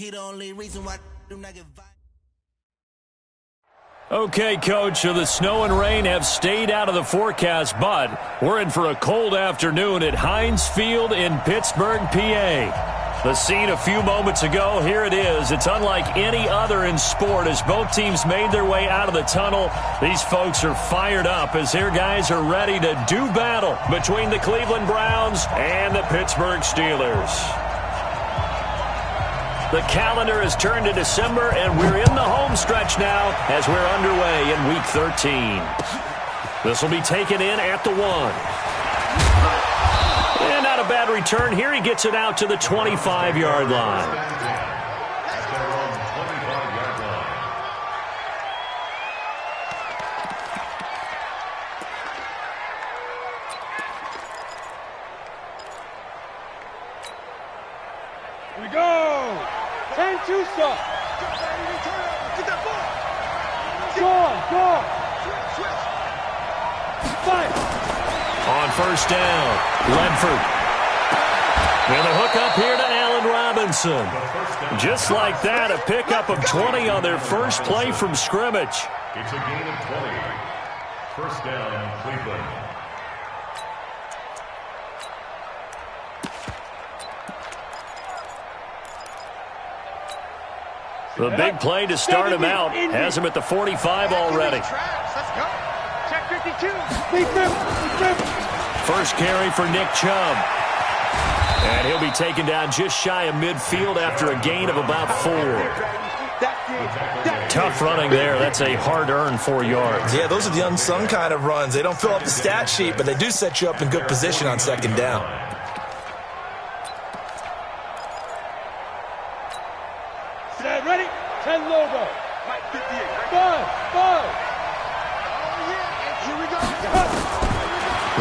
He the only reason why I do not get violent. Okay, Coach, so the snow and rain have stayed out of the forecast, but we're in for a cold afternoon at Heinz Field in Pittsburgh, PA. The scene a few moments ago, here it is. It's unlike any other in sport as both teams made their way out of the tunnel. These folks are fired up as their guys are ready to do battle between the Cleveland Browns and the Pittsburgh Steelers. The calendar has turned to December, and we're in the home stretch now as we're underway in Week 13. This will be taken in at the 1. And not a bad return here. He gets it out to the 25-yard line. Here we go! 10-2 stop. Get that ball. Go. Fire. On first down, Ledford. And a hook up here to Allen Robinson. Just like that, a pickup of 20 on their first play from scrimmage. It's a gain of 20. First down, Cleveland. The big play to start him out has him at the 45 already. Let's go. Check 52. First carry for Nick Chubb. And he'll be taken down just shy of midfield after a gain of about 4. Tough running there. That's a hard-earned 4 yards. Yeah, those are the unsung kind of runs. They don't fill up the stat sheet, but they do set you up in good position on second down. Ready? 10 logo. Mike 58. Five. Oh, yeah. Here we go.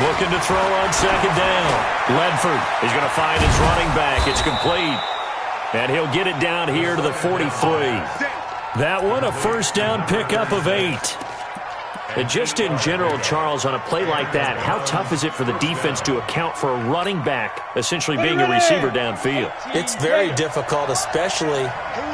Looking to throw on second down. Ledford is going to find his running back. It's complete. And he'll get it down here to the 43. That one, a first down pickup of 8. And just in general, Charles, on a play like that, how tough is it for the defense to account for a running back essentially being a receiver downfield? It's very difficult, especially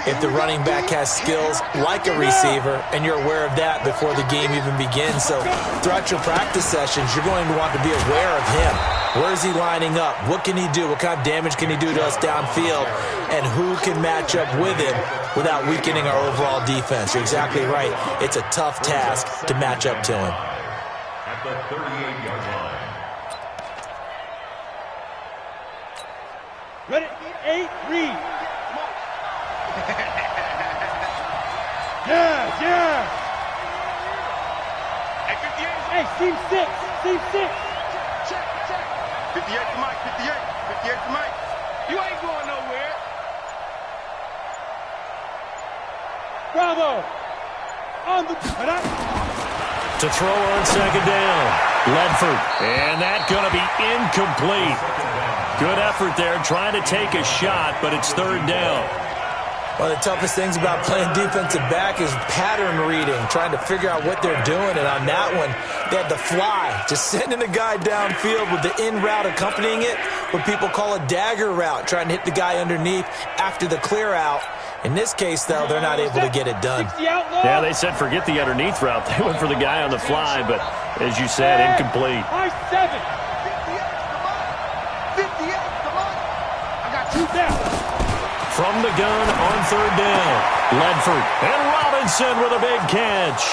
if the running back has skills like a receiver, and you're aware of that before the game even begins. So throughout your practice sessions, you're going to want to be aware of him. Where is he lining up? What can he do? What kind of damage can he do to us downfield? And who can match up with him without weakening our overall defense? You're exactly right. It's a tough task to match up to him. At the 38-yard line. Ready? 8, read. Yeah. Hey, team 6. Check. 58 to Mike. 58 to Mike. You ain't going nowhere. Bravo. On the... To throw on second down. Ledford. And that's going to be incomplete. Good effort there trying to take a shot, but it's third down. One of the toughest things about playing defensive back is pattern reading, trying to figure out what they're doing. And on that one, they had the fly, just sending a guy downfield with the in route accompanying it, what people call a dagger route, trying to hit the guy underneath after the clear out. In this case, though, they're not able to get it done. Yeah, they said forget the underneath route. They went for the guy on the fly, but as you said, incomplete. 7. 58, come on. I got 2 down. From the gun on third down, Ledford and Robinson with a big catch.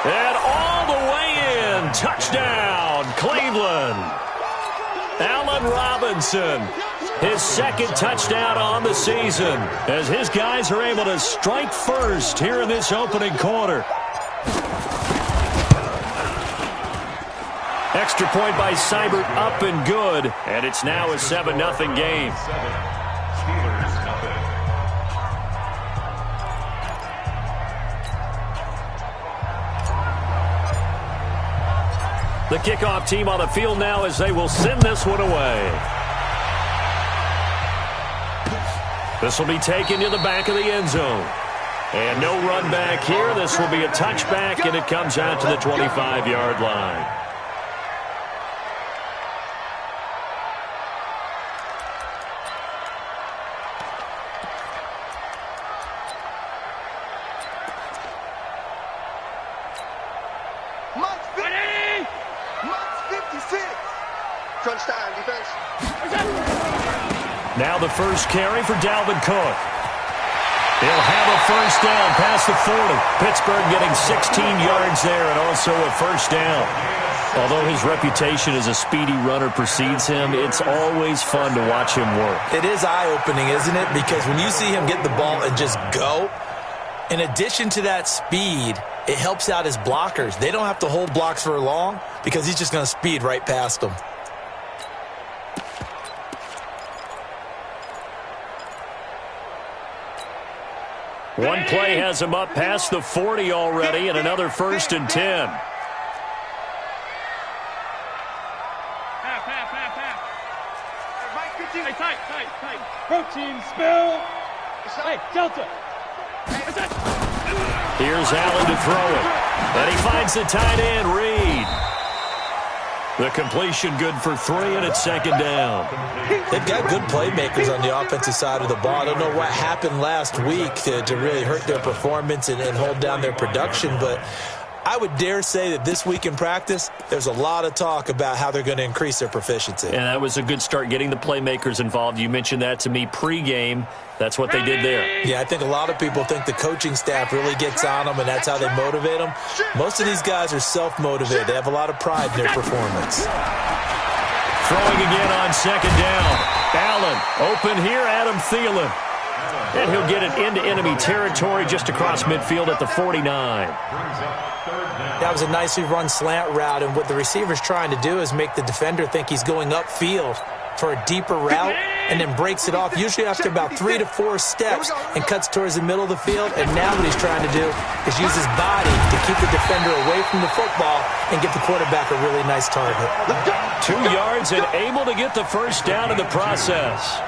And all the way in, touchdown, Cleveland. Allen Robinson, his second touchdown on the season, as his guys are able to strike first here in this opening quarter. Extra point by Seibert, up and good, and it's now a 7-0 game. Steelers, nothing. The kickoff team on the field now as they will send this one away. This will be taken to the back of the end zone. And no run back here. This will be a touchback, and it comes out to the 25-yard line. Crunch time, defense. Now the first carry for Dalvin Cook. He'll have a first down past the 40. Pittsburgh getting 16 yards there and also a first down. Although his reputation as a speedy runner precedes him, it's always fun to watch him work. It is eye-opening, isn't it? Because when you see him get the ball and just go, in addition to that speed, it helps out his blockers. They don't have to hold blocks for long because he's just going to speed right past them. One play has him up past the 40 already and another first and 10. Tight. Protein spill. Hey, Delta. Here's Allen to throw it. And he finds the tight end, Reed. The completion good for 3, and it's second down. They've got good playmakers on the offensive side of the ball. I don't know what happened last week to really hurt their performance and hold down their production, but I would dare say that this week in practice, there's a lot of talk about how they're going to increase their proficiency. And that was a good start getting the playmakers involved. You mentioned that to me pregame. That's what they did there. Yeah, I think a lot of people think the coaching staff really gets on them, and that's how they motivate them. Most of these guys are self-motivated. They have a lot of pride in their performance. Throwing again on second down. Allen, open here, Adam Thielen. And he'll get it into enemy territory just across midfield at the 49. That was a nicely run slant route, and what the receiver's trying to do is make the defender think he's going upfield for a deeper route and then breaks it off, usually after about 3 to 4 steps, and cuts towards the middle of the field. And now what he's trying to do is use his body to keep the defender away from the football and get the quarterback a really nice target. 2 yards and able to get the first down in the process.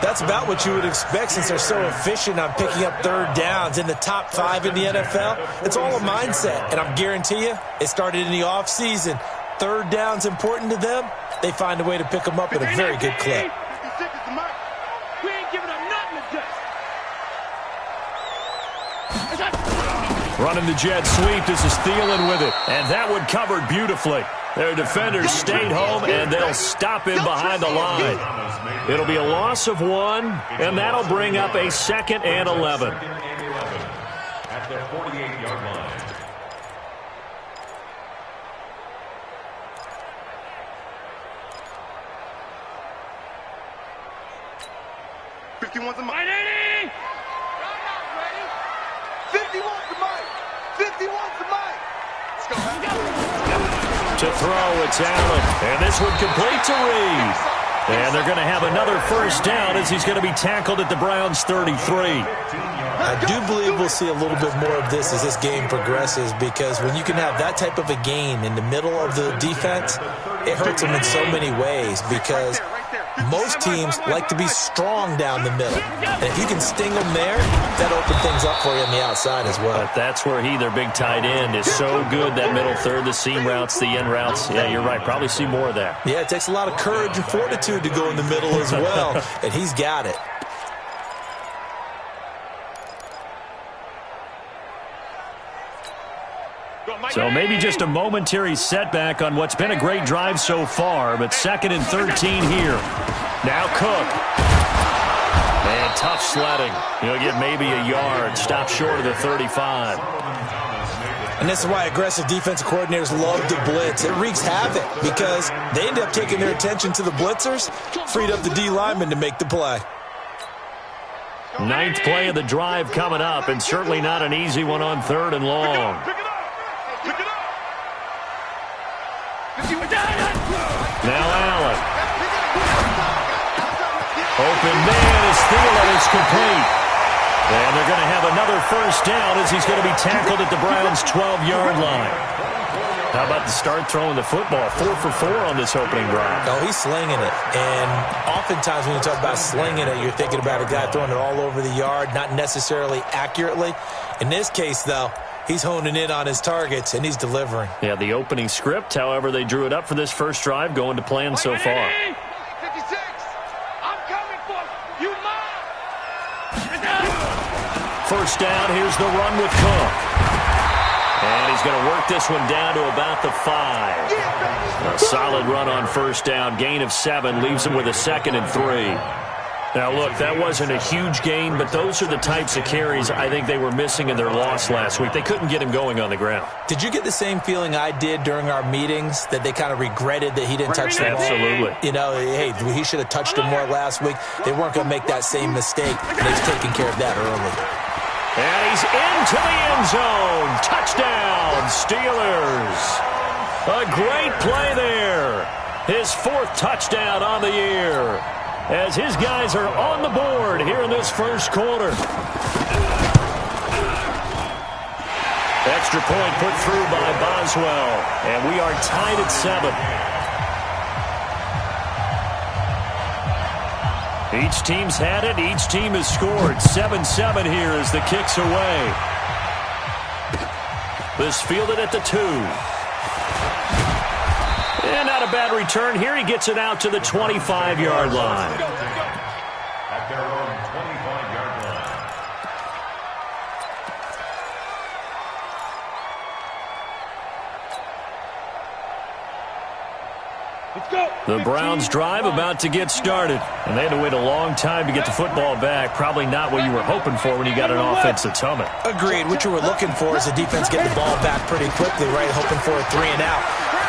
That's about what you would expect since they're so efficient on picking up third downs in the top 5 in the NFL. It's all a mindset, and I guarantee you it started in the offseason. Third down's important to them. They find a way to pick them up at a very good clip. We ain't giving up nothing to Running the jet sweep. This is Thielen with it. And that one covered beautifully. Their defenders stayed home, and they'll stop him behind the line. It'll be a loss of 1, and that'll bring up a 2nd and 11. At the 48-yard line. $51's a mile. 51's a mile. Let's go. To throw, it's Allen. And this one complete to Reed. And they're going to have another first down as he's going to be tackled at the Browns' 33. I do believe we'll see a little bit more of this as this game progresses, because when you can have that type of a gain in the middle of the defense, it hurts them in so many ways, because most teams like to be strong down the middle. And if you can sting them there, that opens things up for you on the outside as well. But that's where their big tight end, is so good, that middle third, the seam routes, the end routes. Yeah, you're right. Probably see more of that. Yeah, it takes a lot of courage and fortitude to go in the middle as well, and he's got it. So maybe just a momentary setback on what's been a great drive so far, but 2nd and 13 here. Now Cook. And tough sledding. He'll get maybe a yard. Stop short of the 35. And this is why aggressive defensive coordinators love to blitz. It wreaks havoc because they end up taking their attention to the blitzers, freed up the D lineman to make the play. 9th play of the drive coming up, and certainly not an easy one on 3rd and long. Now Allen. Open man as Thielen is complete. And they're going to have another first down as he's going to be tackled at the Browns' 12-yard line. How about the start throwing the football? 4 for 4 on this opening drive. Oh, he's slinging it. And oftentimes when you talk about slinging it, you're thinking about a guy throwing it all over the yard, not necessarily accurately. In this case, though, he's honing in on his targets, and he's delivering. Yeah, the opening script, however, they drew it up for this first drive, going to plan so far. 56. I'm coming for you, Mom. First down, here's the run with Cook. And he's going to work this one down to about the 5. A solid run on first down. Gain of 7 leaves him with a 2nd and 3. Now, look, that wasn't a huge gain, but those are the types of carries I think they were missing in their loss last week. They couldn't get him going on the ground. Did you get the same feeling I did during our meetings, that they kind of regretted that he didn't touch the ball? Absolutely. You know, hey, he should have touched him more last week. They weren't going to make that same mistake, and he's taking care of that early. And he's into the end zone. Touchdown, Steelers. A great play there. His 4th touchdown on the year, as his guys are on the board here in this first quarter. Extra point put through by Boswell, and we are tied at 7. Each team's had it. Each team has scored. 7-7 here as the kick's away. This fielded at the 2. And not a bad return here. He gets it out to the 25-yard line. At their own 25-yard line. Let's go. The Browns drive about to get started. And they had to wait a long time to get the football back. Probably not what you were hoping for when you got an offense that's humming. Agreed. What you were looking for is the defense getting the ball back pretty quickly, right? Hoping for a 3 and out.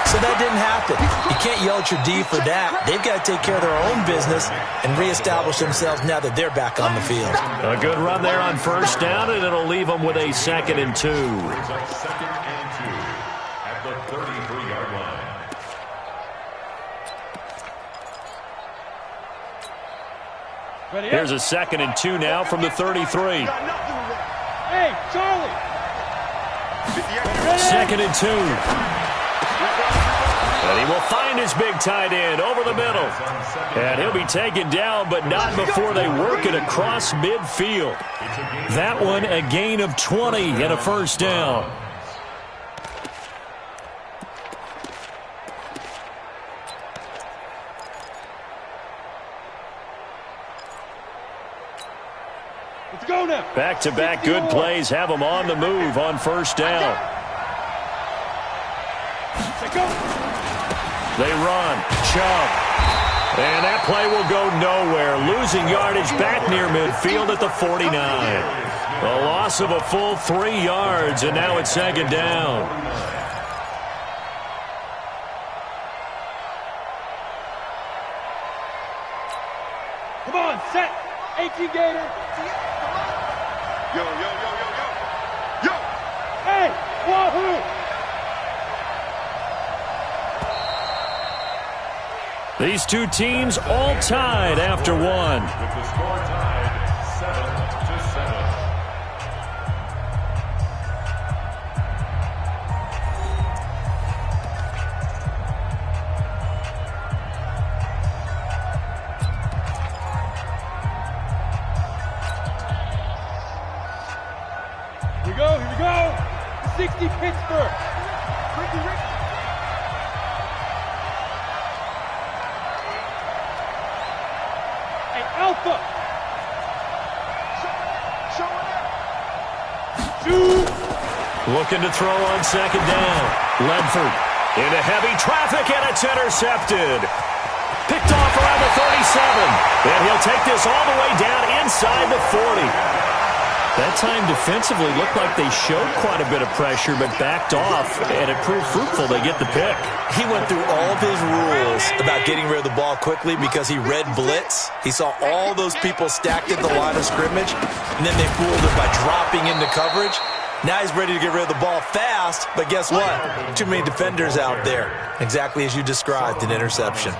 So that didn't happen. You can't yell at your D for that. They've got to take care of their own business and reestablish themselves now that they're back on the field. A good run there on first down, and it'll leave them with a 2nd and 2. Brings up 2nd and 2 at the 33-yard line. Here's a 2nd and 2 now from the 33. Hey, Charlie. 2nd and 2. And he will find his big tight end over the middle. And he'll be taken down, but not before they work it across midfield. That one a gain of 20 and a first down. Let's go now. Back-to-back good plays have them on the move on first down. Let's go. They run. Chubb. And that play will go nowhere. Losing yardage back near midfield at the 49. A loss of a full 3 yards, and now it's 2nd down. Come on, set. 18 Gator. Yo, yo, yo, yo, yo. Yo. Hey, wahoo. These two teams all tied after one. With the score tied 7-7. Here we go, here we go. 60 Pittsburgh. Ricky. Hey, Alpha. Shoot. Looking to throw on 2nd down. Ledford into heavy traffic, and it's intercepted. Picked off around the 37. And he'll take this all the way down inside the 40. That time defensively looked like they showed quite a bit of pressure, but backed off, and it proved fruitful. They get the pick. He went through all of his rules about getting rid of the ball quickly because he read blitz. He saw all those people stacked at the line of scrimmage, and then they fooled him by dropping into coverage. Now he's ready to get rid of the ball fast, but guess what? Too many defenders out there. Exactly as you described, an interception.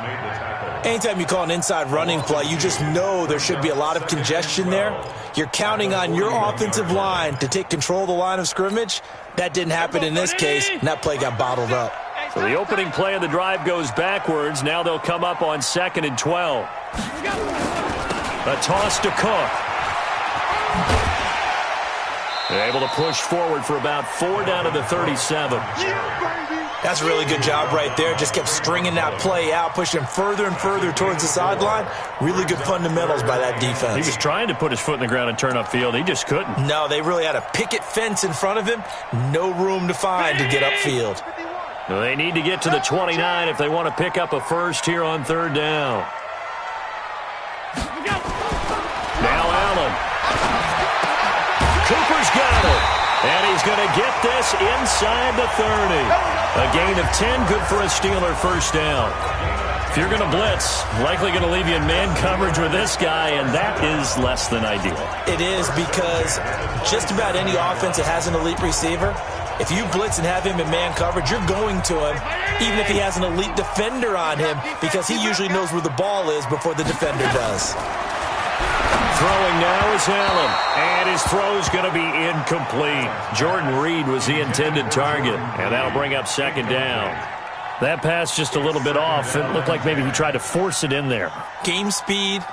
Anytime you call an inside running play, you just know there should be a lot of congestion there. You're counting on your offensive line to take control of the line of scrimmage. That didn't happen in this case, and that play got bottled up. So the opening play of the drive goes backwards. Now they'll come up on 2nd and 12. A toss to Cook. They're able to push forward for about 4 down to the 37. Yeah, baby. That's a really good job right there. Just kept stringing that play out, pushing further and further towards the sideline. Really good fundamentals by that defense. He was trying to put his foot in the ground and turn upfield. He just couldn't. No, they really had a picket fence in front of him. No room to find to get upfield. They need to get to the 29 if they want to pick up a first here on third down. Now Allen. Cooper's got it. And he's going to get this inside the 30. A gain of 10, good for a Steeler first down. If you're going to blitz, likely going to leave you in man coverage with this guy, and that is less than ideal. It is, because just about any offense that has an elite receiver, if you blitz and have him in man coverage, you're going to him, even if he has an elite defender on him, because he usually knows where the ball is before the defender does. Throwing now is Allen, and his throw's going to be incomplete. Jordan Reed was the intended target, and that'll bring up second down. That pass just a little bit off. It looked like maybe he tried to force it in there. Game speed,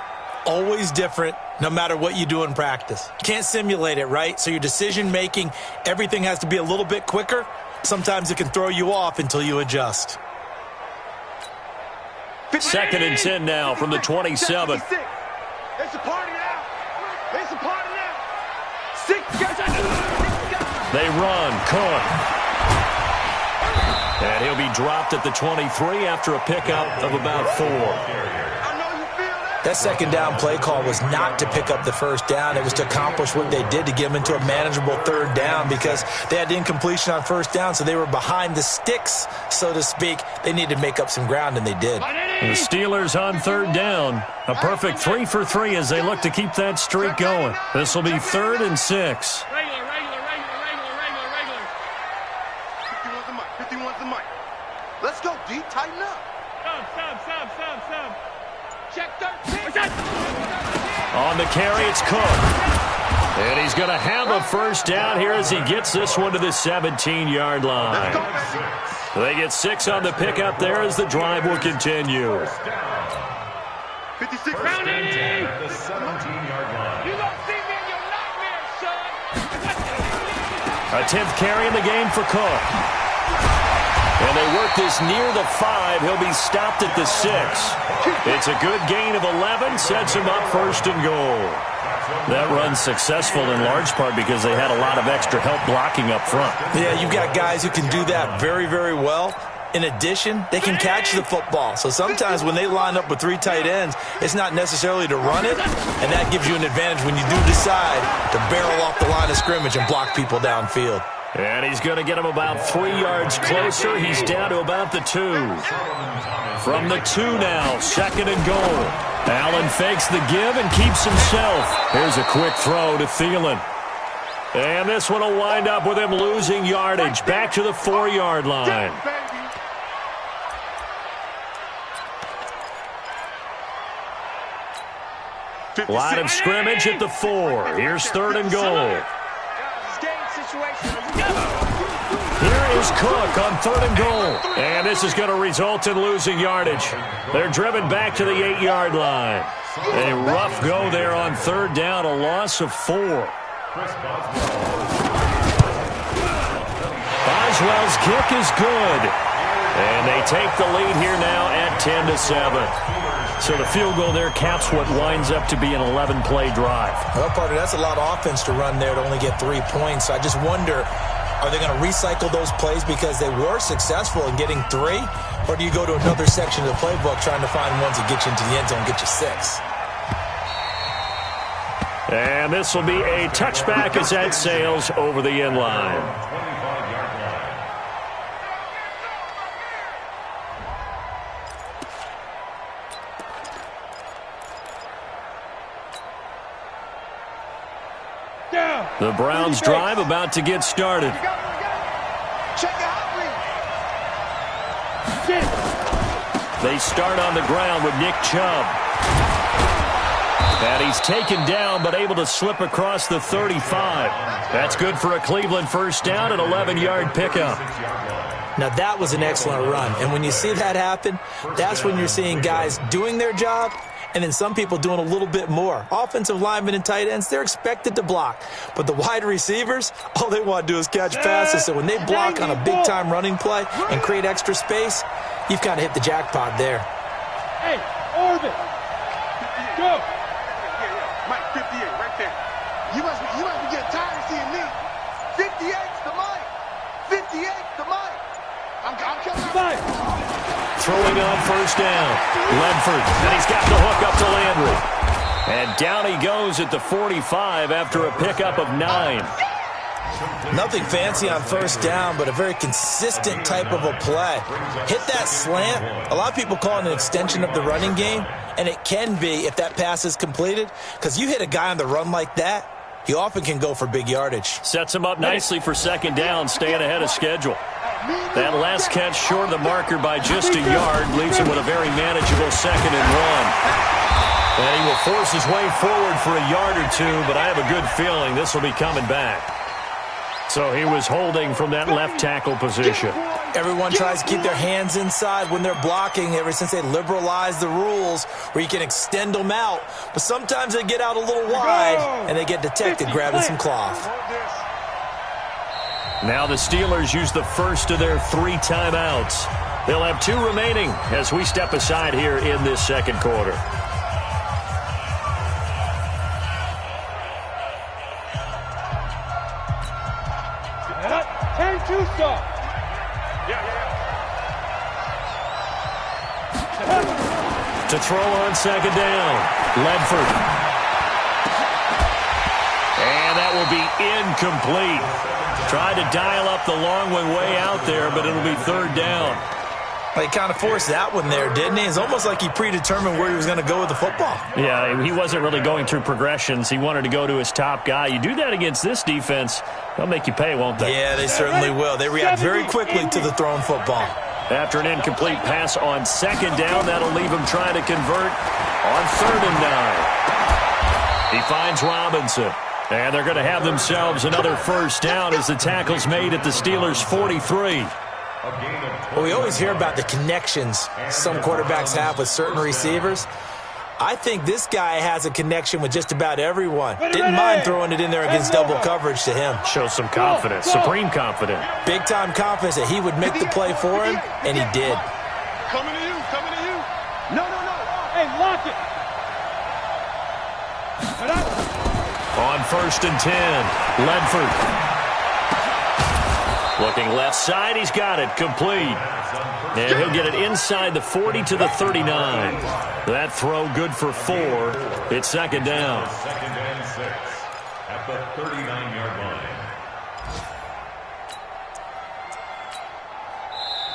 always different, no matter what you do in practice. You can't simulate it, right? So your decision-making, everything has to be a little bit quicker. Sometimes it can throw you off until you adjust. Second and 10 now from the 27. It's a party now. It's a party now. 6. They run. Cook. And he'll be dropped at the 23 after a pickup of about 4. That second down play call was not to pick up the first down. It was to accomplish what they did, to get them into a manageable third down, because they had incompletion on first down, so they were behind the sticks, so to speak. They needed to make up some ground, and they did. The Steelers on third down. A perfect 3 for 3 as they look to keep that streak going. This will be 3rd and 6. Regular. 51's the mic. Let's go, D. Tighten up. Sub. Check 13. On the carry, it's Cook. And he's going to have a first down here as he gets this one to the 17-yard line. They get 6 on the pickup there as the drive will continue. 56. Rounding the 17-yard line. You don't see me in your nightmares, son. A 10th carry in the game for Cook. And they work this near the 5. He'll be stopped at the 6. It's a good gain of 11. Sets him up 1st and goal. That run's successful in large part because they had a lot of extra help blocking up front. Yeah, you've got guys who can do that very, very well. In addition, they can catch the football. So sometimes when they line up with 3 tight ends, it's not necessarily to run it, and that gives you an advantage when you do decide to barrel off the line of scrimmage and block people downfield. And he's going to get him about 3 yards closer. He's down to about the 2. From the 2 now, 2nd and goal. Allen fakes the give and keeps himself. Here's a quick throw to Thielen. And this one will wind up with him losing yardage. Back to the 4-yard line. Line of scrimmage at the 4. Here's 3rd and goal. Here is Cook on 3rd and goal. And this is going to result in losing yardage. They're driven back to the 8-yard line. A rough go there on 3rd down, a loss of 4. Boswell's kick is good. And they take the lead here now at 10-7. So the field goal there caps what winds up to be an 11-play drive. Well, partner, that's a lot of offense to run there to only get 3 points. So I just wonder, are they going to recycle those plays because they were successful in getting 3? Or do you go to another section of the playbook trying to find ones that get you into the end zone and get you 6? And this will be a touchback as that sails over the end line. The Browns drive about to get started. They start on the ground with Nick Chubb. And he's taken down but able to slip across the 35. That's good for a Cleveland first down, an 11-yard pickup. Now, that was an excellent run. And when you see that happen, that's when you're seeing guys doing their job and then some people doing a little bit more. Offensive linemen and tight ends, they're expected to block. But the wide receivers, all they want to do is catch passes. So when they block on a big-time running play and create extra space, you've kind of hit the jackpot there. Hey, orbit. Go. Mike, 58, right there. You must be getting tired of seeing me. 58's the Mike. 58's the Mike. I'm coming out. Throwing on first down. Ledford, and he's got the hook up to Landry. And down he goes at the 45 after a pickup of 9. Nothing fancy on first down, but a very consistent type of a play. Hit that slant. A lot of people call it an extension of the running game, and it can be if that pass is completed, because you hit a guy on the run like that, he often can go for big yardage. Sets him up nicely for second down, staying ahead of schedule. That last catch short of the marker by just a yard leaves him with a very manageable 2nd and 1. And he will force his way forward for a yard or two, but I have a good feeling this will be coming back. So he was holding from that left tackle position. Everyone tries to keep their hands inside when they're blocking ever since they liberalized the rules where you can extend them out. But sometimes they get out a little wide and they get detected grabbing some cloth. Now the Steelers use the first of their 3 timeouts. They'll have 2 remaining as we step aside here in this second quarter. To throw on second down, Ledford. And that will be incomplete. Tried to dial up the long one way out there, but it'll be 3rd down. Well, he kind of forced that one there, didn't he? It's almost like he predetermined where he was going to go with the football. Yeah, he wasn't really going through progressions. He wanted to go to his top guy. You do that against this defense, they'll make you pay, won't they? Yeah, they certainly will. They react very quickly to the thrown football. After an incomplete pass on second down, that'll leave him trying to convert on 3rd and 9. He finds Robinson. And they're going to have themselves another first down as the tackle's made at the Steelers' 43. Well, we always hear about the connections some quarterbacks have with certain receivers. I think this guy has a connection with just about everyone. Didn't mind throwing it in there against double coverage to him. Shows some confidence, supreme confidence. Big-time confidence that he would make the play for him, and he did. Coming to you, coming to you. No. Hey, lock it. On 1st and 10, Ledford. Looking left side, he's got it, complete. And he'll get it inside the 40 to the 39. That throw good for 4. It's 2nd down. 2nd and 6 at the 39-yard line.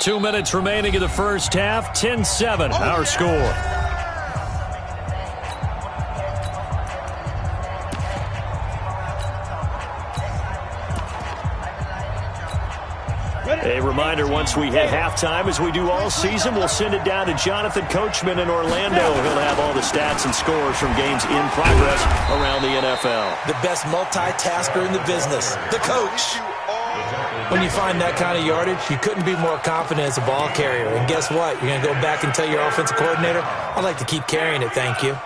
2 minutes remaining in the first half, 10-7, our score. A reminder, once we hit halftime, as we do all season, we'll send it down to Jonathan Coachman in Orlando. He'll have all the stats and scores from games in progress around the NFL. The best multitasker in the business, the coach. When you find that kind of yardage, you couldn't be more confident as a ball carrier. And guess what? You're going to go back and tell your offensive coordinator, I'd like to keep carrying it, thank you.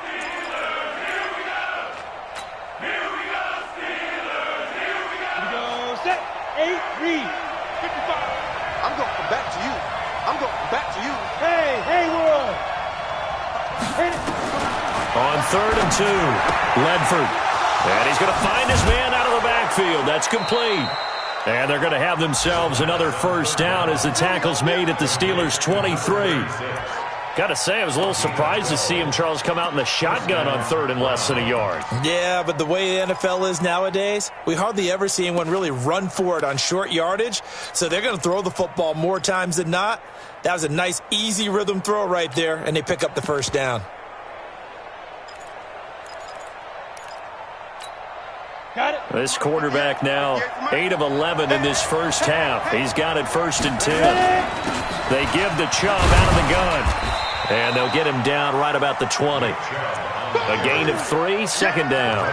On 3rd and 2, Ledford. And he's going to find his man out of the backfield. That's complete. And they're going to have themselves another first down as the tackle's made at the Steelers' 23. Got to say, I was a little surprised to see him, Charles, come out in the shotgun on 3rd and less than a yard. Yeah, but the way the NFL is nowadays, we hardly ever see anyone really run for it on short yardage. So they're going to throw the football more times than not. That was a nice, easy rhythm throw right there, and they pick up the first down. This quarterback now 8 of 11 in this first half. He's got it 1st and 10. They give the Chubb out of the gun. And they'll get him down right about the 20. A gain of 3, 2nd down.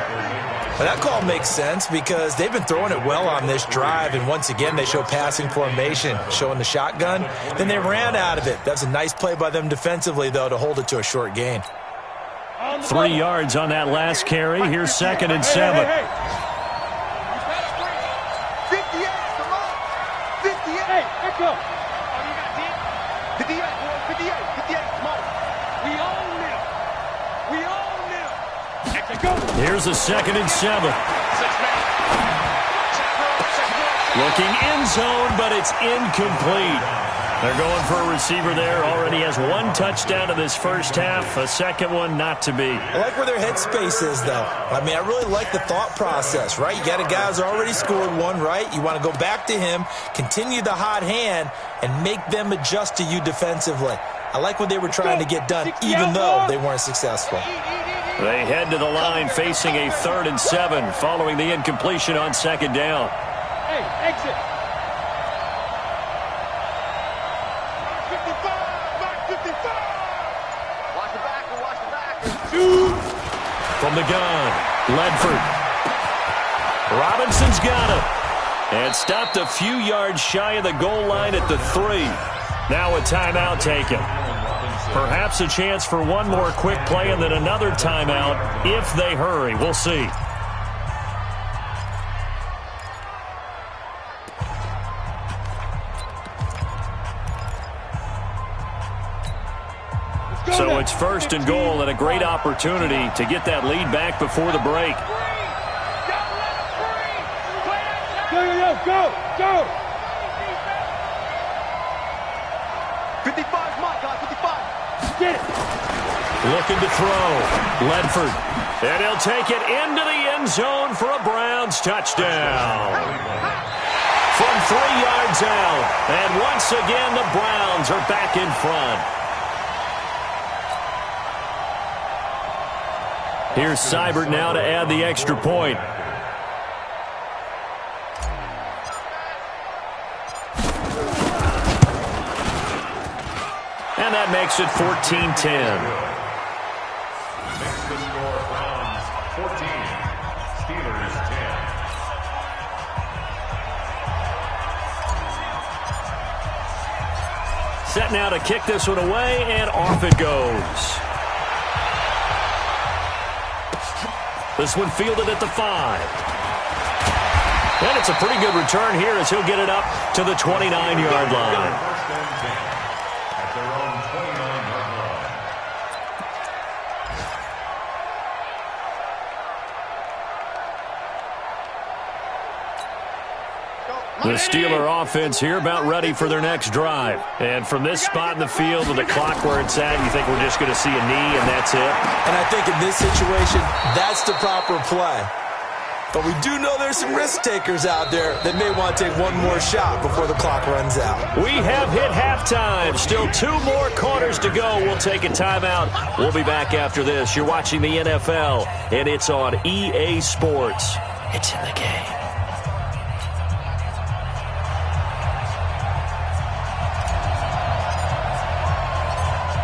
Well, that call makes sense because they've been throwing it well on this drive, and once again they show passing formation, showing the shotgun. Then they ran out of it. That's a nice play by them defensively, though, to hold it to a short gain. 3 yards on that last carry. Here's 2nd and 7. 58 to Mike. 58. Hey, let's go. 58, boy. 58. 58 to Mike. We own them. We own them. Let's go. Here's a 2nd and 7. Looking end zone, but it's incomplete. They're going for a receiver there. Already has 1 touchdown in this first half. A second one not to be. I like where their headspace is, though. I mean, I really like the thought process, right? You got a guy who's already scored 1, right? You want to go back to him, continue the hot hand, and make them adjust to you defensively. I like what they were trying to get done, even though they weren't successful. They head to the line facing a 3rd and 7 following the incompletion on 2nd down. Hey, exit. 55. Watch the backer. Watch the backer. From the gun, Ledford. Robinson's got it. And stopped a few yards shy of the goal line at the 3. Now a timeout taken. Perhaps a chance for one more quick play and then another timeout if they hurry. We'll see. So it's 1st and goal and a great opportunity to get that lead back before the break. Go. 55, Mike, guys, 55. Get it. Looking to throw. Ledford. And he'll take it into the end zone for a Browns touchdown. From 3 yards out. And once again, the Browns are back in front. Here's Seibert now to add the extra point. And that makes it 14-10. Makes the score Browns 14, Steelers 10. Set now to kick this one away, and off it goes. This one fielded at the 5. And it's a pretty good return here as he'll get it up to the 29-yard line. First and 10 at their own 29-yard line. The Steeler offense here about ready for their next drive. And from this spot in the field with the clock where it's at, you think we're just going to see a knee and that's it? And I think in this situation, that's the proper play. But we do know there's some risk takers out there that may want to take one more shot before the clock runs out. We have hit halftime. Still 2 more quarters to go. We'll take a timeout. We'll be back after this. You're watching the NFL, and it's on EA Sports. It's in the game.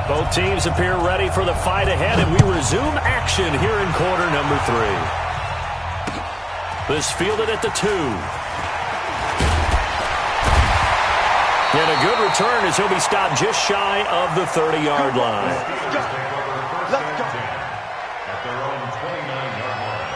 Both teams appear ready for the fight ahead, and we resume action here in quarter number 3. This fielded at the 2. And a good return as he'll be stopped just shy of the 30-yard line. Let's go. At their own 29-yard line.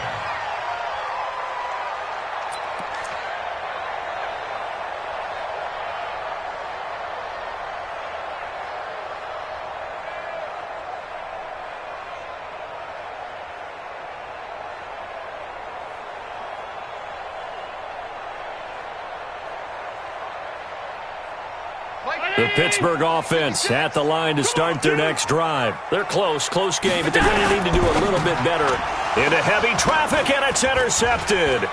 The Pittsburgh offense at the line to start their next drive. They're close game, but they're going to need to do a little bit better. Into heavy traffic, and it's intercepted.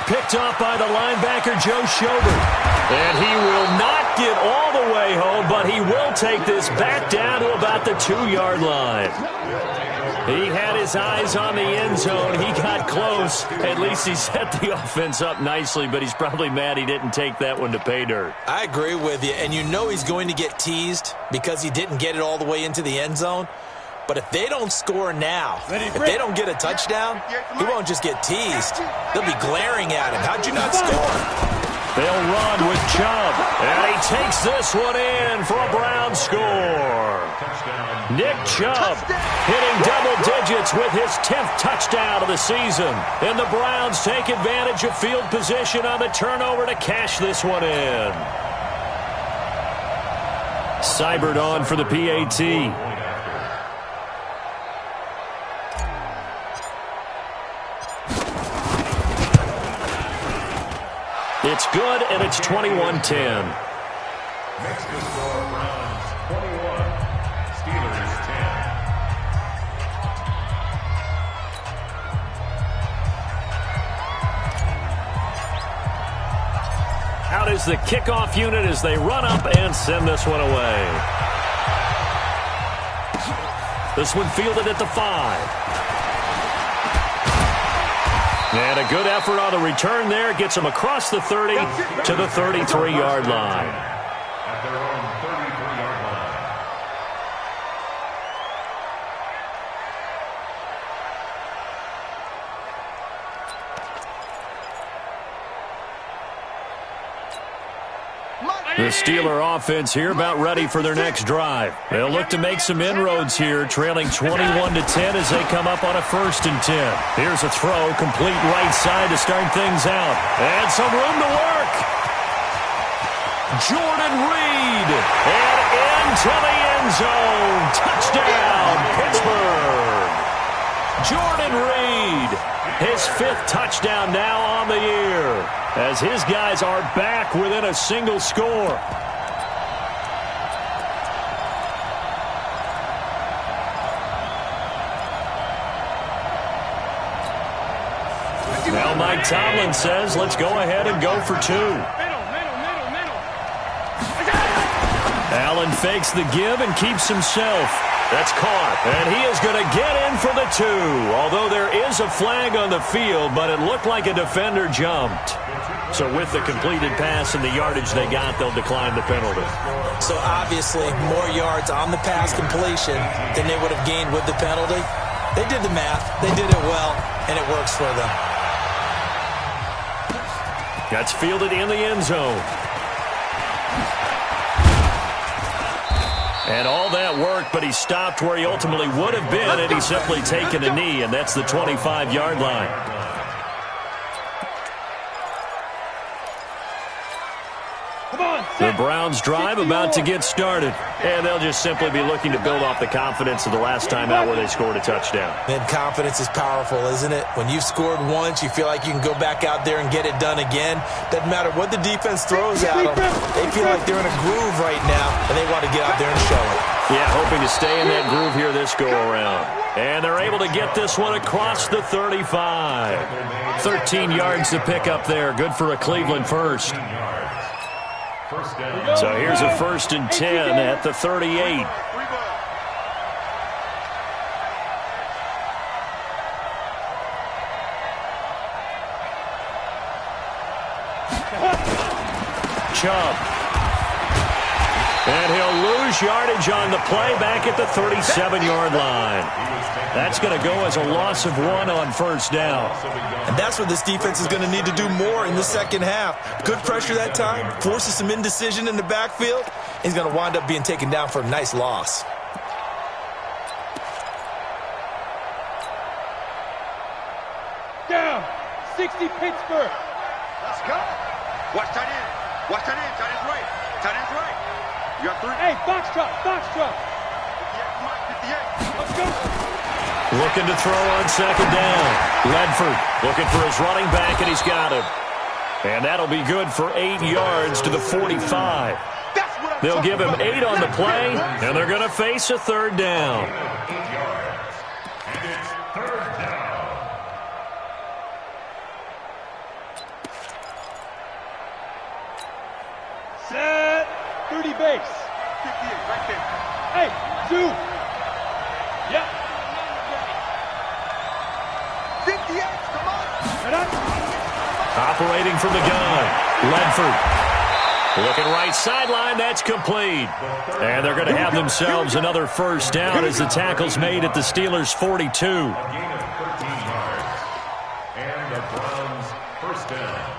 Picked up by the linebacker, Joe Schobert. And he will not get all the way home, but he will take this back down to about the 2-yard line. He had his eyes on the end zone. He got close. At least he set the offense up nicely, but he's probably mad he didn't take that one to pay dirt. I agree with you, and you know he's going to get teased because he didn't get it all the way into the end zone. But if they don't score now, if they don't get a touchdown, he won't just get teased. They'll be glaring at him. How'd you not score? They'll run with Chubb. And he takes this one in for a Browns score. Nick Chubb hitting double digits with his 10th touchdown of the season. And the Browns take advantage of field position on the turnover to cash this one in. Seibert on for the PAT. It's good, and it's 21-10. Next to score, Browns 21, Steelers 10. Out is the kickoff unit as they run up and send this one away. This one fielded at the 5. And a good effort on the return there. Gets them across the 30 to the 33-yard line. At their own 33-yard line. The Steeler offense here about ready for their next drive. They'll look to make some inroads here, trailing 21-10 as they come up on a 1st and 10. Here's a throw, complete right side to start things out. And some room to work. Jordan Reed. And into the end zone. Touchdown, Pittsburgh. Jordan Reed. His 5th touchdown now on the year, as his guys are back within a single score. Now Mike Tomlin says, let's go ahead and go for 2. Allen fakes the give and keeps himself. That's caught, and he is going to get in for the 2, although there is a flag on the field, but it looked like a defender jumped. So with the completed pass and the yardage they got, they'll decline the penalty. So obviously more yards on the pass completion than they would have gained with the penalty. They did the math, they did it well, and it works for them. That's fielded in the end zone. And all that worked, but he stopped where he ultimately would have been had he simply taken a knee, and that's the 25-yard line. The Browns drive about to get started, and they'll just simply be looking to build off the confidence of the last time out where they scored a touchdown. And confidence is powerful, isn't it? When you've scored once, you feel like you can go back out there and get it done again. Doesn't matter what the defense throws at them. They feel like they're in a groove right now, and they want to get out there and show it. Yeah, hoping to stay in that groove here this go-around. And they're able to get this one across the 35. 13 yards to pick up there. Good for a Cleveland first. So here's a 1st and 10 at the 38. Chubb. And he'll lose yardage on the play back at the 37-yard line. That's going to go as a loss of 1 on 1st down. And that's what this defense is going to need to do more in the second half. Good pressure that time, forces some indecision in the backfield. He's going to wind up being taken down for a nice loss. Down. 60 Pittsburgh. Let's go. Watch tight end. Watch tight end. Tight end's right. Tight end's right. You got 3. Hey, box truck. Box truck. 58. Let's go. Looking to throw on 2nd down. Ledford looking for his running back, and he's got him. And that'll be good for 8 yards to the 45. They'll give him 8 on the play, and they're going to face a 3rd down. 8 yards. And it's 3rd down. Set. 30 base. 58 right there. Hey, 2. Yep. 58, come on. Head up. Operating from the gun, Ledford. Looking right sideline, that's complete. And they're going to have themselves another 1st down as the tackle's made at the Steelers' 42. A gain of 13 yards. And the Browns 1st down.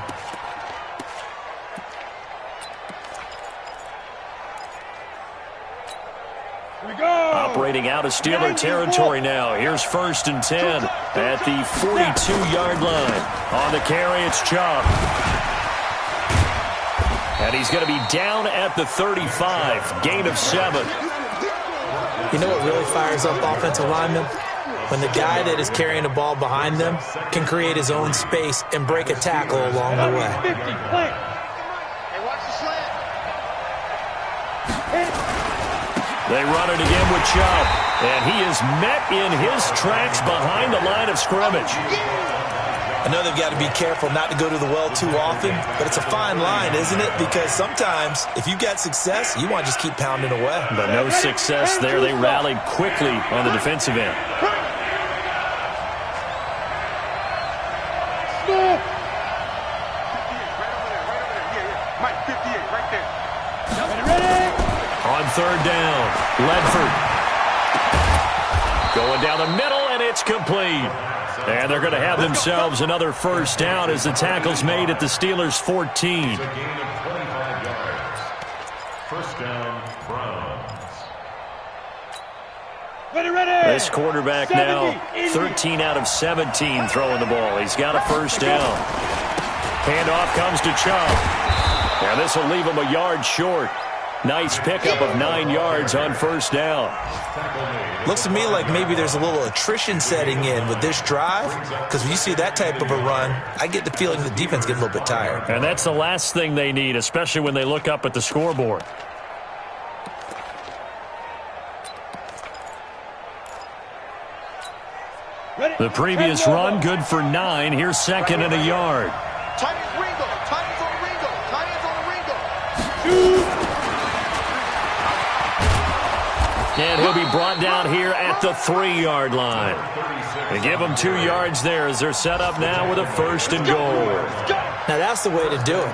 Operating out of Steeler territory now. Here's 1st and 10 at the 42-yard line. On the carry, it's Chubb. And he's going to be down at the 35. Gain of 7. You know what really fires up offensive linemen? When the guy that is carrying the ball behind them can create his own space and break a tackle along the way. They run it again with Chubb, and he is met in his tracks behind the line of scrimmage. I know they've got to be careful not to go to the well too often, but it's a fine line, isn't it? Because sometimes, if you've got success, you want to just keep pounding away. But no success there. They rallied quickly on the defensive end. On 3rd down, Ledford. Going down the middle, and it's complete. And they're going to have themselves another 1st down as the tackle's made at the Steelers' 14. It's a gain of 25 yards. 1st down, Browns. This quarterback now 13 out of 17 throwing the ball. He's got a 1st down. Handoff comes to Chubb. And this will leave him a yard short. Nice pickup of 9 yards on 1st down. Looks to me like maybe there's a little attrition setting in with this drive, because when you see that type of a run, I get the feeling the defense gets a little bit tired. And that's the last thing they need, especially when they look up at the scoreboard. The previous run, good for 9. Here's 2nd and a yard. Tight ends Ringo. Tight ends on the Ringo. Tight ends on the Ringo. And he'll be brought down here at the 3-yard line. They give him 2 yards there as they're set up now with a 1st and goal. Now that's the way to do it.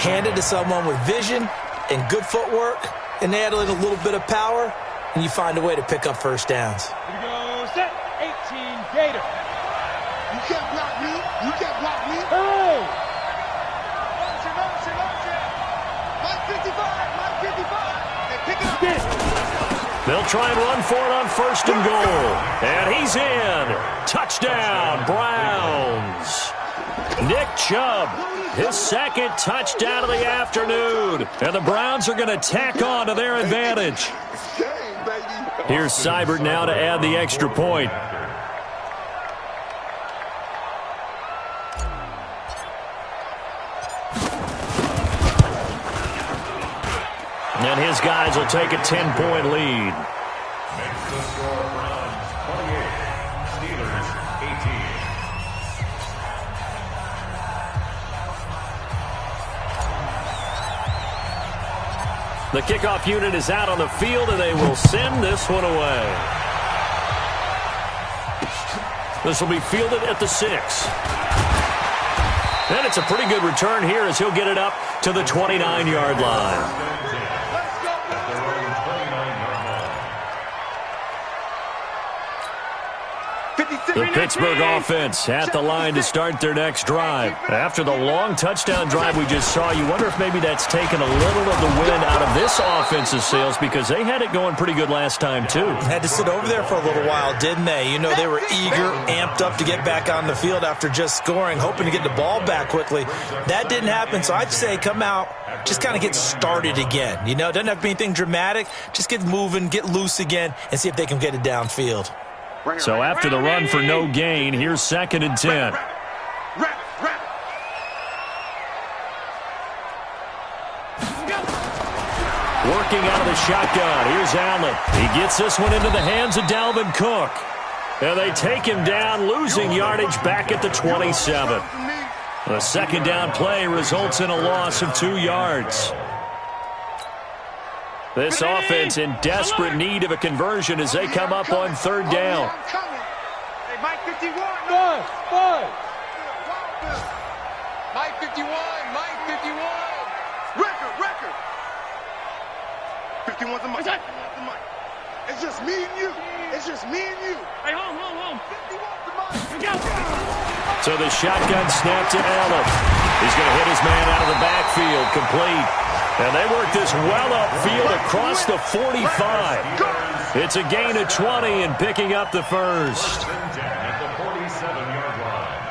Hand it to someone with vision and good footwork, and add in a little bit of power, and you find a way to pick up 1st downs. Here we go, set, 18, Gator. You can't block me. You can't block me. Hey! Mike 55. Mike 55. Hey, pick it up. They'll try and run for it on 1st and goal. And he's in. Touchdown, Browns. Nick Chubb, his 2nd touchdown of the afternoon. And the Browns are going to tack on to their advantage. Here's Seibert now to add the extra point. And his guys will take a 10-point lead. Next to score, Browns 28, Steelers 18. The kickoff unit is out on the field, and they will send this one away. This will be fielded at the 6. And it's a pretty good return here as he'll get it up to the 29-yard line. The Pittsburgh offense at the line to start their next drive. After the long touchdown drive we just saw, you wonder if maybe that's taken a little of the wind out of this offense's sails, because they had it going pretty good last time, too. Had to sit over there for a little while, didn't they? You know, they were eager, amped up to get back on the field after just scoring, hoping to get the ball back quickly. That didn't happen, so I'd say come out, just kind of get started again. You know, it doesn't have to be anything dramatic. Just get moving, get loose again, and see if they can get it downfield. So after the run for no gain, here's 2nd and 10. Working out of the shotgun. Here's Allen. He gets this one into the hands of Dalvin Cook. And they take him down, losing yardage back at the 27. The 2nd down play results in a loss of 2 yards. This offense in desperate need of a conversion as they come up on 3rd down. Hey, Mike 51. Five. Mike 51. Mike 51. Record. 51's the mic. It's just me and you. Hey, home. 51's the mic. So the shotgun snap to Allen. He's going to hit his man out of the backfield, complete. And they work this well upfield across the 45. It's a gain of 20 and picking up the first. First and 10 at the 47-yard line.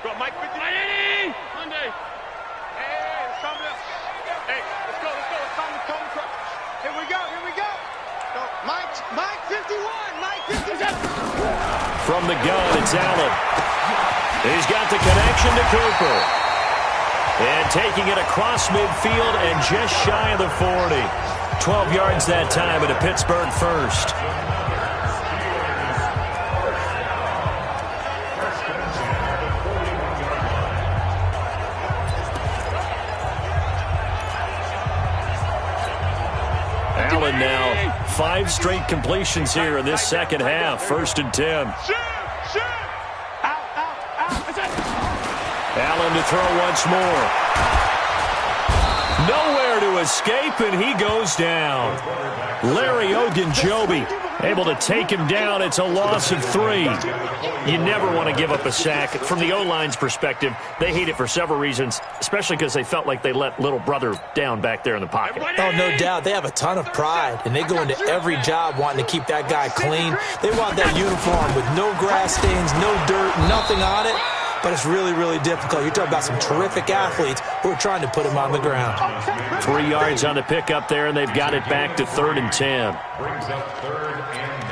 Go, Mike, 50. Monday. Hey, it's time to... Hey, let's go. It's time to come across. Here we go. Go. Mike, 51. Mike, 57. From the gun, it's Allen. He's got the connection to Cooper. And taking it across midfield and just shy of the 40. 12 yards that time at a Pittsburgh first. Allen now 5 straight completions here in this second half. First and 10. Shoot. Out. Allen to throw once more. Nowhere to escape, and he goes down. Larry Ogunjobi able to take him down. It's a loss of 3. You never want to give up a sack. From the O-line's perspective, they hate it for several reasons, especially because they felt like they let little brother down back there in the pocket. Oh, no doubt. They have a ton of pride, and they go into every job wanting to keep that guy clean. They want that uniform with no grass stains, no dirt, nothing on it. But it's really, really difficult. You're talking about some terrific athletes who are trying to put him on the ground. 3 yards on the pickup there, and they've got it back to 3rd and 10. Brings up 3rd and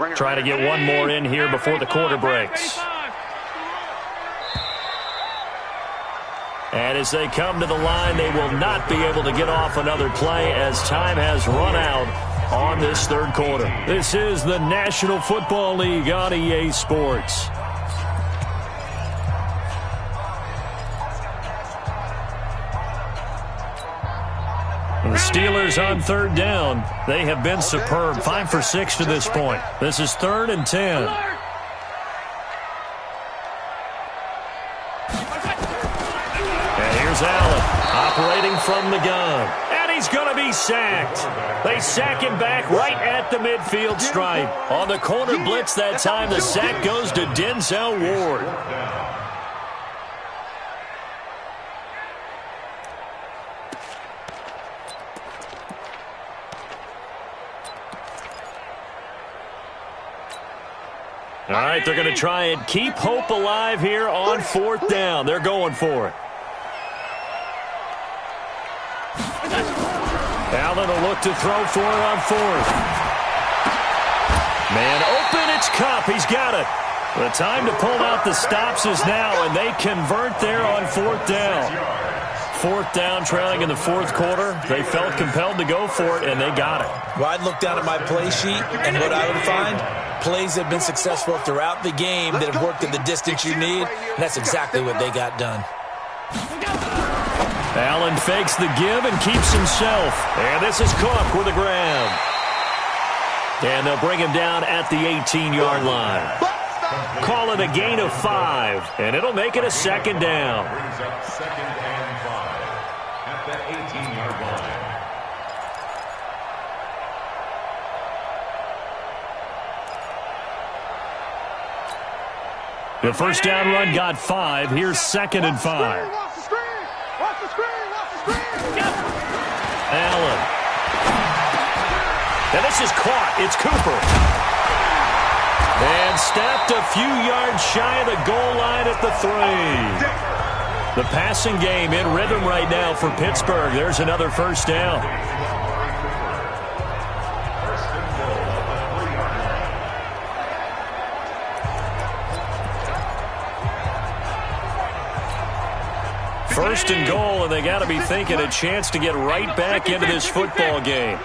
9. Trying to get one more in here before the quarter breaks. And as they come to the line, they will not be able to get off another play as time has run out on this third quarter. This is the National Football League on EA Sports. The Steelers on 3rd down. They have been superb. 5 for 6 to this point. This is 3rd and 10. And here's Allen operating from the gun. And he's going to be sacked. They sack him back right at the midfield stripe. On the corner blitz that time, the sack goes to Denzel Ward. All right, they're going to try and keep hope alive here on 4th down. They're going for it. Allen will look to throw for it on 4th. Man open, it's Kupp. He's got it. The time to pull out the stops is now, and they convert there on 4th down. 4th down, trailing in the 4th quarter. They felt compelled to go for it, and they got it. Well, I'd look down at my play sheet, and what I would find, plays have been successful throughout the game that have worked at the distance you need, and that's exactly what they got done. Allen fakes the give and keeps himself. And this is Cook with a grab. And they'll bring him down at the 18-yard line. Call it a gain of 5, and it'll make it a 2nd down. Brings up 2nd and 5 at the 18-yard line. The first down run got 5. Here's 2nd and 5. Watch the screen. Allen. And this is caught. It's Cooper. And snapped a few yards shy of the goal line at the 3. The passing game in rhythm right now for Pittsburgh. There's another first down. First and goal, and they got to be thinking a chance to get right back into this football game.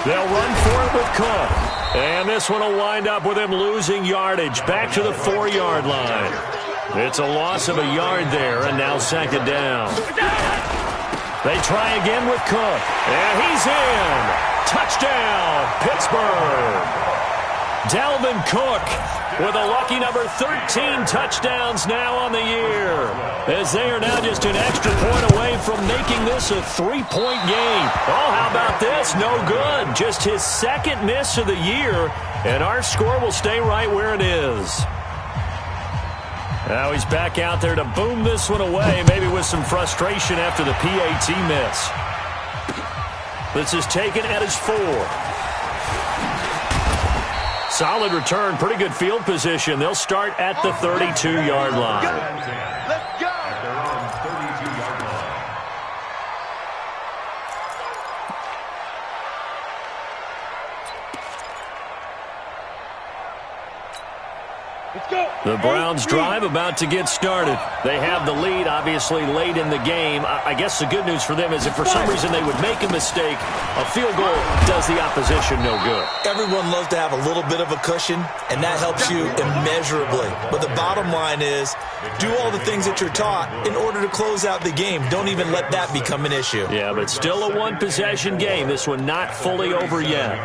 They'll run for it with Cook. And this one will wind up with him losing yardage back to the 4-yard line. It's a loss of a yard there, and now 2nd down. They try again with Cook. And he's in. Touchdown, Pittsburgh. Dalvin Cook with a lucky number 13 touchdowns now on the year, as they are now just an extra point away from making this a 3-point game. Oh, how about this? No good. Just his second miss of the year, and our score will stay right where it is. Now he's back out there to boom this one away, maybe with some frustration after the PAT miss. This is taken at his 4. Solid return, pretty good field position. They'll start at the 32-yard line. Let's go. At their own 32-yard line. Let's go. The Browns drive about to get started. They have the lead, obviously, late in the game. I guess the good news for them is if for some reason they would make a mistake, a field goal does the opposition no good. Everyone loves to have a little bit of a cushion, and that helps you immeasurably. But the bottom line is, do all the things that you're taught in order to close out the game. Don't even let that become an issue. Yeah, but still a one-possession game. This one not fully over yet.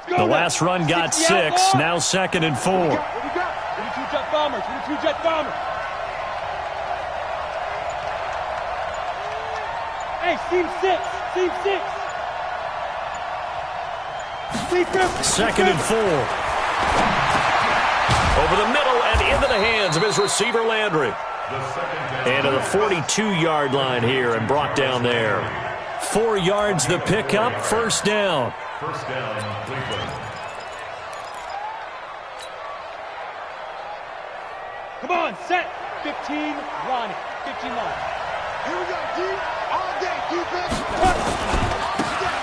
The last run got 6, now 2nd and 4. Here we go. 22 jet bombers. 22 jet bombers. Hey, team 6. Team 6. Second and 4. Over the middle and into the hands of his receiver, Landry. And to the 42-yard line here and brought down there. 4 yards the pickup, first down. First down, Cleveland. Come on, set. 15, Ronnie. 15 line. Here we go, D. All day, defense.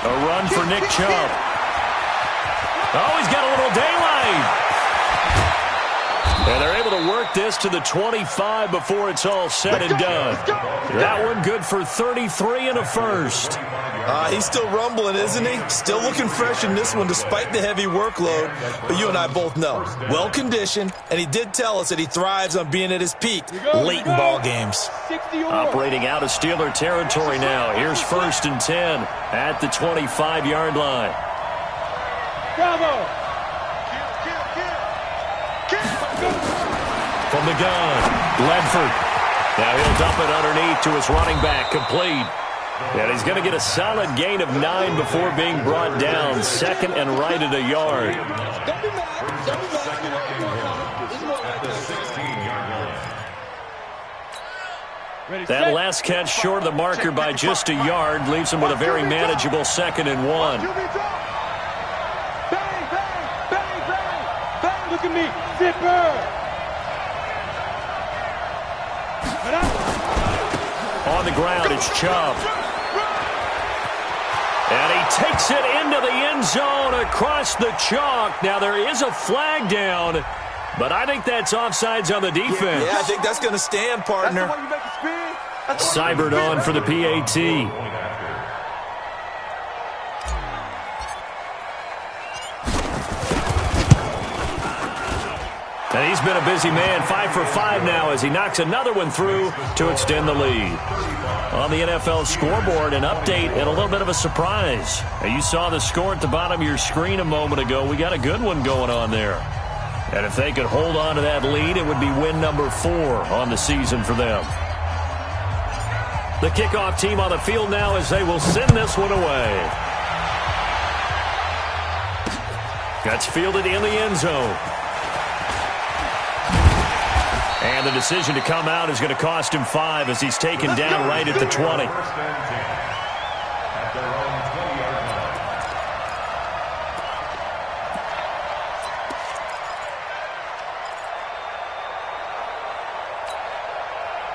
A run for Nick Chubb. Oh, he's got a little daylight. And they're able to work this to the 25 before it's all said and done. That one good for 33 and a first. He's still rumbling, isn't he? Still looking fresh in this one despite the heavy workload. But you and I both know, well-conditioned, and he did tell us that he thrives on being at his peak late in ball games. Operating out of Steeler territory now. Here's 1st and 10 at the 25-yard line. Bravo. From the gun, Ledford. Now he'll dump it underneath to his running back, complete. And he's going to get a solid gain of 9 before being brought down. 2nd and right at a yard. That last catch short of the marker by just a yard leaves him with a very manageable 2nd and 1. Bang, bang, bang, bang, bang. Look at me. Zipper. On the ground, it's Chubb. And he takes it into the end zone across the chalk. Now, there is a flag down, but I think that's offsides on the defense. Yeah, I think that's going to stand, partner. Seibert on for the PAT. And he's been a busy man, 5 for 5 now as he knocks another one through to extend the lead. On the NFL scoreboard, an update and a little bit of a surprise. Now, you saw the score at the bottom of your screen a moment ago. We got a good one going on there. And if they could hold on to that lead, it would be win number 4 on the season for them. The kickoff team on the field now as they will send this one away. That's fielded in the end zone. And the decision to come out is going to cost him 5 as he's taken down right at the 20. First and 10 at their own 20-yard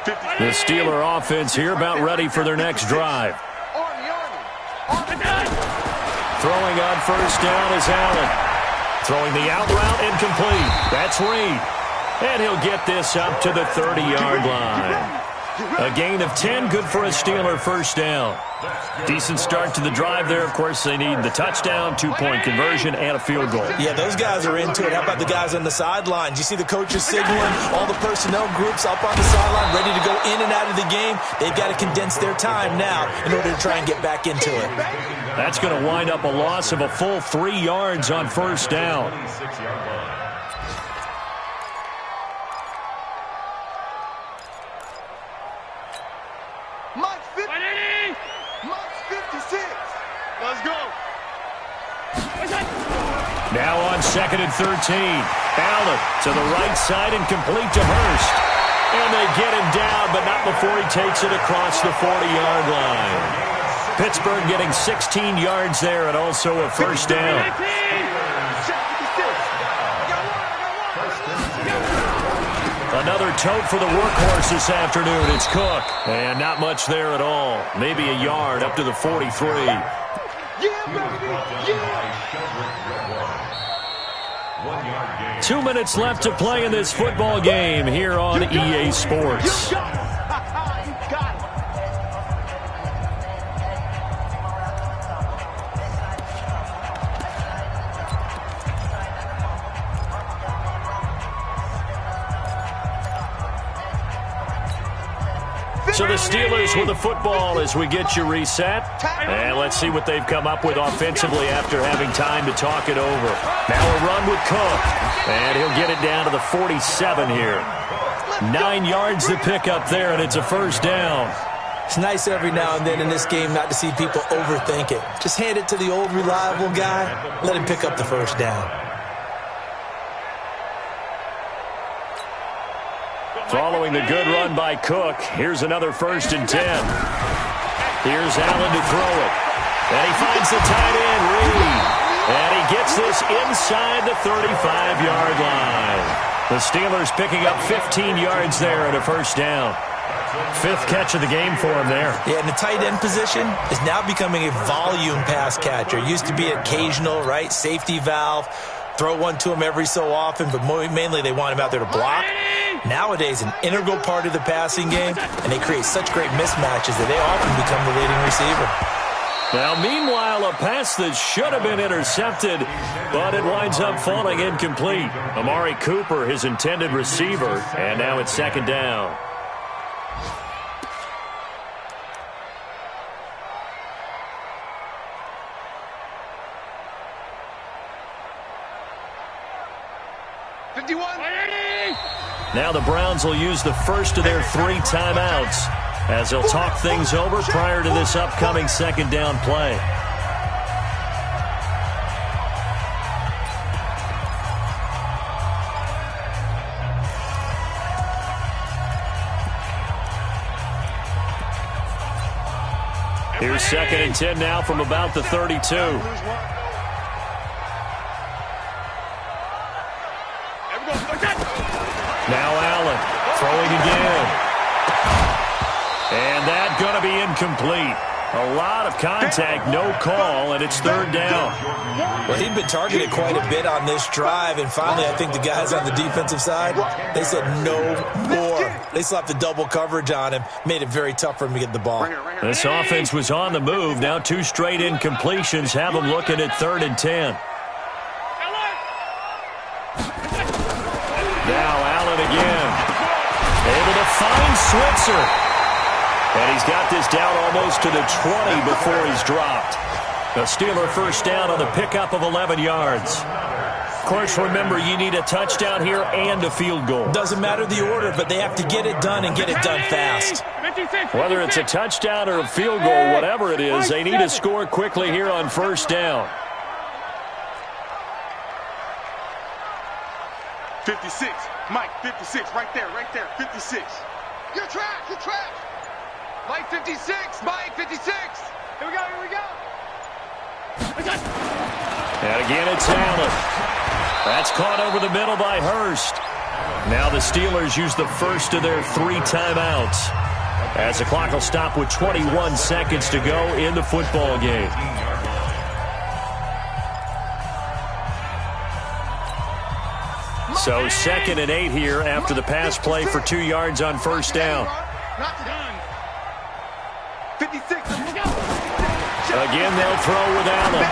line. The Steeler offense here about ready for their next drive. Throwing on first down is Allen. Throwing the out route incomplete. That's Reed. And he'll get this up to the 30-yard line. A gain of 10, good for a Steeler first down. Decent start to the drive there. Of course, they need the touchdown, 2-point conversion, and a field goal. Yeah, those guys are into it. How about the guys on the sidelines? You see the coaches signaling, all the personnel groups up on the sideline, ready to go in and out of the game. They've got to condense their time now in order to try and get back into it. That's going to wind up a loss of a full 3 yards on first down. Now on 2nd and 13. Allen to the right side and complete to Hurst. And they get him down, but not before he takes it across the 40-yard line. Pittsburgh getting 16 yards there and also a first down. Another tote for the workhorse this afternoon. It's Cook. And not much there at all. Maybe a yard up to the 43. 2 minutes left to play in this football game here on EA Sports. So the Steelers with the football as we get you reset. And let's see what they've come up with offensively after having time to talk it over. Now a run with Cook. And he'll get it down to the 47 here. 9 yards to pick up there, and it's a first down. It's nice every now and then in this game not to see people overthink it. Just hand it to the old reliable guy. Let him pick up the first down. Following the good run by Cook, here's another 1st and 10. Here's Allen to throw it. And he finds the tight end, Reed. And he gets this inside the 35-yard line. The Steelers picking up 15 yards there and a first down. 5th catch of the game for him there. Yeah, and the tight end position is now becoming a volume pass catcher. Used to be occasional, right? Safety valve. Throw one to him every so often, but mainly they want him out there to block. Nowadays, an integral part of the passing game, and they create such great mismatches that they often become the leading receiver. Now, meanwhile, a pass that should have been intercepted, but it winds up falling incomplete. Amari Cooper, his intended receiver, and now it's 2nd down. Now the Browns will use the first of their 3 timeouts as they'll talk things over prior to this upcoming 2nd down play. Here's 2nd and 10 now from about the 32. Now Allen throwing again. And that's going to be incomplete. A lot of contact, no call, and it's 3rd down. Well, he'd been targeted quite a bit on this drive, and finally I think the guys on the defensive side, they said no more. They slapped the double coverage on him, made it very tough for him to get the ball. This offense was on the move. Now 2 straight incompletions have them looking at 3rd and 10. Now Allen again. Able to find Switzer. And he's got this down almost to the 20 before he's dropped. A Steeler first down on the pickup of 11 yards. Of course, remember, you need a touchdown here and a field goal. Doesn't matter the order, but they have to get it done and get it done fast. Whether it's a touchdown or a field goal, whatever it is, they need to score quickly here on first down. 56. Mike, 56. Right there, 56. You're trash. Mike, 56. Mike, 56. Here we go. And again, it's Allen. That's caught over the middle by Hurst. Now the Steelers use the first of their 3 timeouts, as the clock will stop with 21 seconds to go in the football game. So 2nd and 8 here after the pass play for 2 yards on first down. Not done. 56. Again, they'll throw with Allen.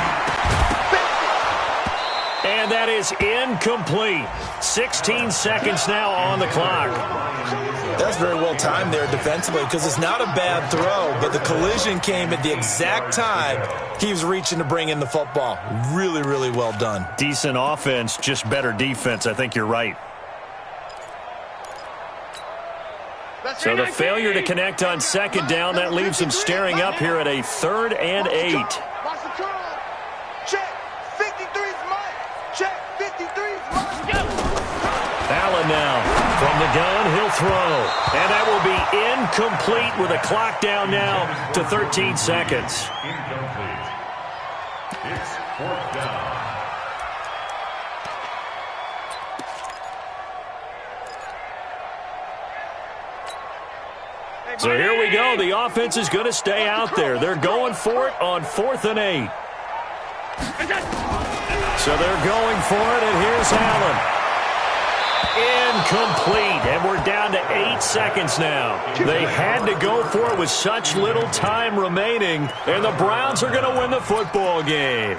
And that is incomplete. 16 seconds now on the clock. That's very well timed there defensively because it's not a bad throw, but the collision came at the exact time he was reaching to bring in the football. Really, really well done. Decent offense, just better defense. I think you're right. So the failure to connect on second down, that leaves him staring up here at a 3rd and 8. Watch the curl. Check. 53's Mike. Check. 53's Mike. Allen now from the gun, he'll throw. And that will be incomplete with a clock down now to 13 seconds. Incomplete. It's 4th down. So here we go. The offense is going to stay out there. They're going for it on 4th and 8. So they're going for it, and here's Allen. Incomplete, and we're down to 8 seconds now. They had to go for it with such little time remaining, and the Browns are going to win the football game.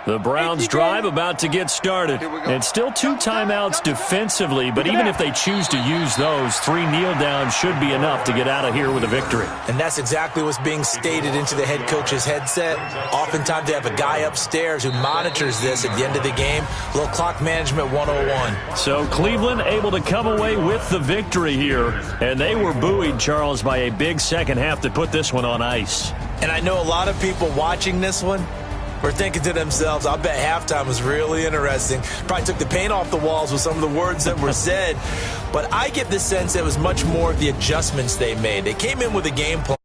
The Browns drive about to get started. And still 2 timeouts defensively, but even if they choose to use those, 3 kneel downs should be enough to get out of here with a victory. And that's exactly what's being stated into the head coach's headset. Oftentimes they have a guy upstairs who monitors this at the end of the game. A little clock management 101. So Cleveland able to come away with the victory here. And they were buoyed, Charles, by a big second half to put this one on ice. And I know a lot of people watching this one were thinking to themselves, I bet halftime was really interesting. Probably took the paint off the walls with some of the words that were said. But I get the sense it was much more of the adjustments they made. They came in with a game plan.